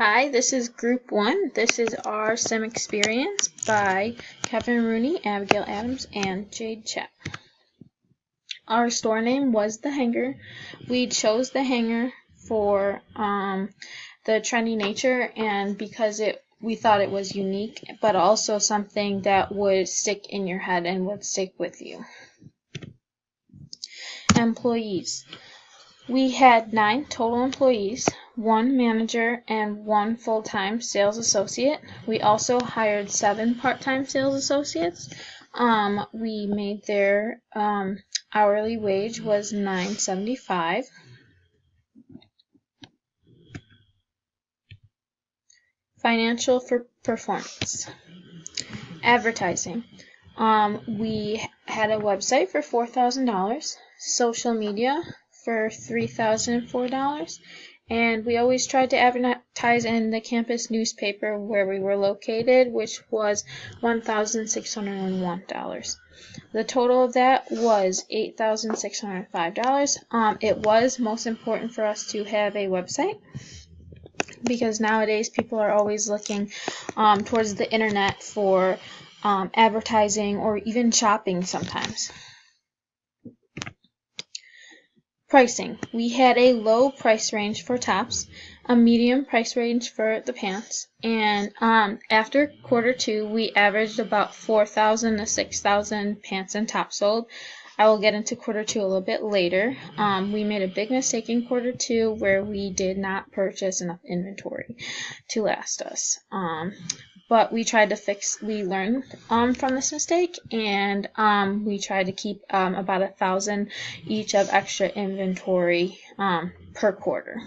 Hi, this is Group 1. This is our STEM experience by Kevin Rooney, Abigail Adams, and Jade Chap. Our store name was The Hanger. We chose The Hanger for the trendy nature and because we thought it was unique, but also something that would stick in your head and would stick with you. Employees. We had 9 total employees, 1 manager, and 1 full-time sales associate. We also hired 7 part-time sales associates. We made their hourly wage was $9.75. Financial performance. Advertising. We had a website for $4,000, social media for $3,004, and we always tried to advertise in the campus newspaper where we were located, which was $1,601. The total of that was $8,605. It was most important for us to have a website because nowadays people are always looking towards the internet for advertising or even shopping sometimes. Pricing. We had a low price range for tops, a medium price range for the pants, and after quarter 2 we averaged about 4,000 to 6,000 pants and tops sold. I will get into quarter 2 a little bit later. We made a big mistake in quarter 2 where we did not purchase enough inventory to last us. But we tried to we learned from this mistake, and we tried to keep about 1,000 each of extra inventory per quarter.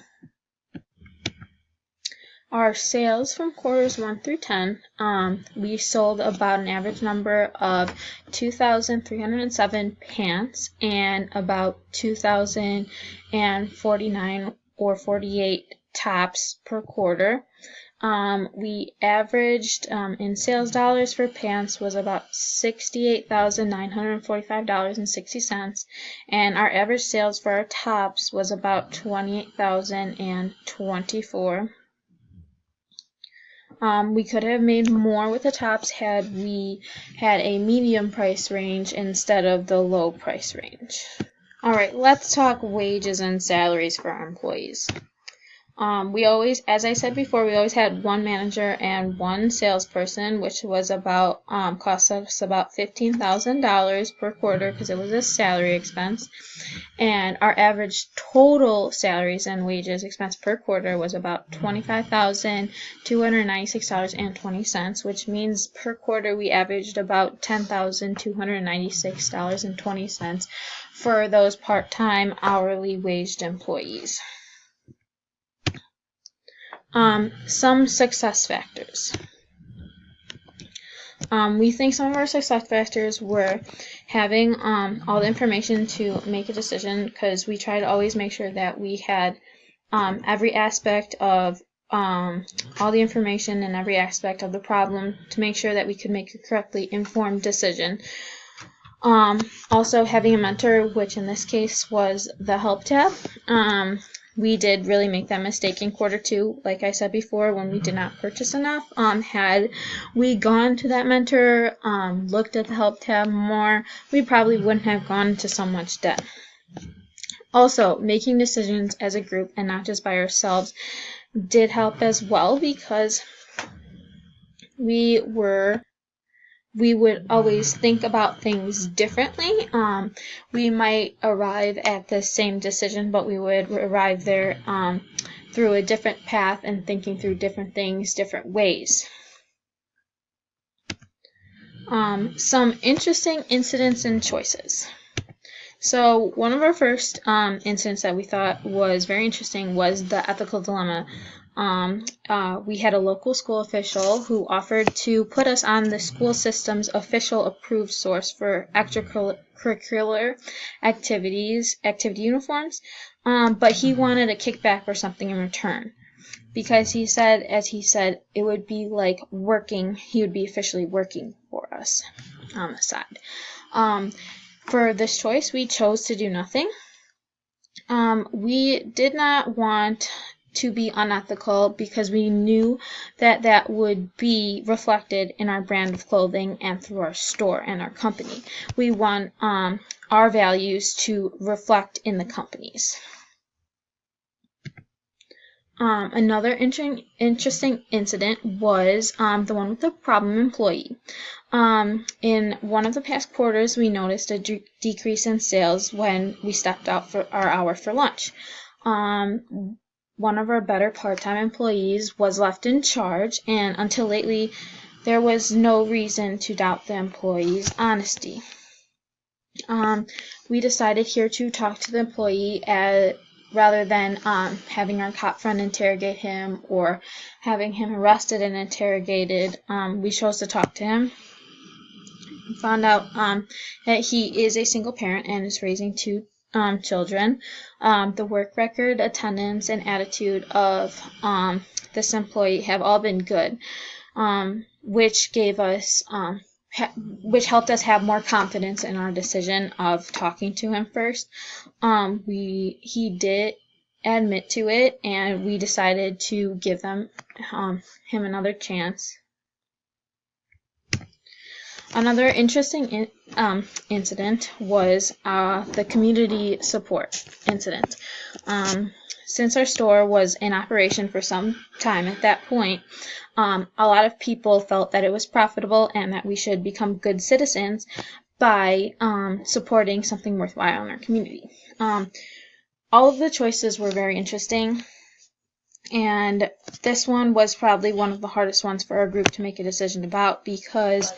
Our sales from quarters 1 through 10, we sold about an average number of 2,307 pants and about 2,049 or 48 tops per quarter. We averaged in sales dollars for pants was about $68,945.60, and our average sales for our tops was about $28,024. We could have made more with the tops had we had a medium price range instead of the low price range. Alright, let's talk wages and salaries for our employees. We always, as I said before, we always had 1 manager and 1 salesperson, which was about cost us about $15,000 per quarter because it was a salary expense. And our average total salaries and wages expense per quarter was about $25,296.20, which means per quarter we averaged about $10,296.20 for those part-time hourly waged employees. Some success factors. We think some of our success factors were having all the information to make a decision, because we try to always make sure that we had every aspect of all the information and every aspect of the problem to make sure that we could make a correctly informed decision. Also having a mentor, which in this case was the help tab. We did really make that mistake in quarter 2, like I said before, when we did not purchase enough. Had we gone to that mentor, looked at the help tab more, we probably wouldn't have gone into so much debt. Also, making decisions as a group and not just by ourselves did help as well, because we would always think about things differently. We might arrive at the same decision, but we would arrive there through a different path and thinking through different things different ways. Some interesting incidents and choices. So one of our first incidents that we thought was very interesting was the ethical dilemma. We had a local school official who offered to put us on the school system's official approved source for extracurricular activity uniforms, but he wanted a kickback or something in return, because he said, it would be like working, he would be officially working for us on the side. For this choice, we chose to do nothing. We did not want to be unethical because we knew that that would be reflected in our brand of clothing and through our store and our company. We want our values to reflect in the companies. Another interesting incident was the one with the problem employee. In one of the past quarters, we noticed a decrease in sales when we stepped out for our hour for lunch. One of our better part-time employees was left in charge, and until lately, there was no reason to doubt the employee's honesty. We decided here to talk to the employee rather than having our cop friend interrogate him or having him arrested and interrogated. We chose to talk to him. We found out that he is a single parent and is raising two children. The work record, attendance, and attitude of this employee have all been good, which gave us which helped us have more confidence in our decision of talking to him first. He did admit to it, and we decided to give him another chance. Another interesting incident was the community support incident. Since our store was in operation for some time at that point, a lot of people felt that it was profitable and that we should become good citizens by supporting something worthwhile in our community. All of the choices were very interesting, and this one was probably one of the hardest ones for our group to make a decision about because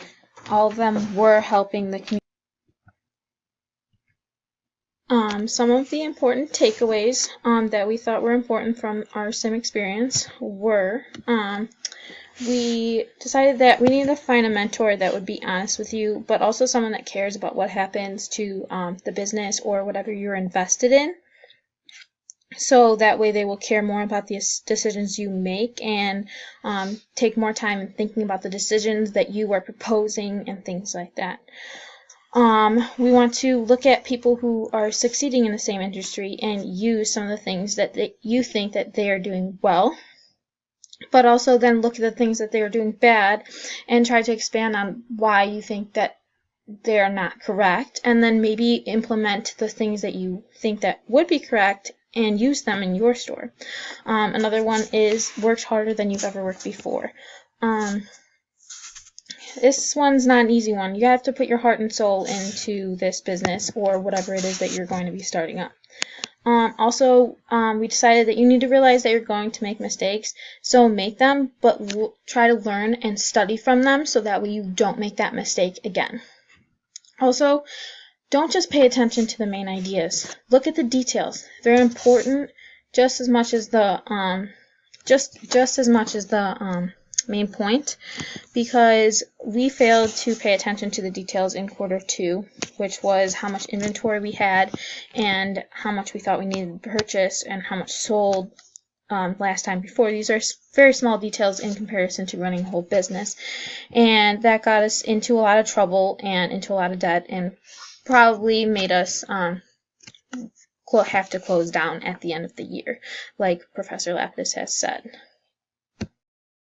all of them were helping the community. Some of the important takeaways that we thought were important from our sim experience were we decided that we needed to find a mentor that would be honest with you, but also someone that cares about what happens to the business or whatever you're invested in. So that way they will care more about the decisions you make and take more time in thinking about the decisions that you are proposing and things like that. We want to look at people who are succeeding in the same industry and use some of the things that you think that they are doing well, but also then look at the things that they are doing bad and try to expand on why you think that they are not correct, and then maybe implement the things that you think that would be correct and use them in your store. Another one is work harder than you've ever worked before. This one's not an easy one. You have to put your heart and soul into this business or whatever it is that you're going to be starting up. Also, we decided that you need to realize that you're going to make mistakes, so make them, but try to learn and study from them so that way you don't make that mistake again. Also, don't just pay attention to the main ideas. Look at the details. They're important just as much as the main point, because we failed to pay attention to the details in quarter 2, which was how much inventory we had and how much we thought we needed to purchase and how much sold last time before. These are very small details in comparison to running a whole business, and that got us into a lot of trouble and into a lot of debt and probably made us have to close down at the end of the year, like Professor Lapidus has said.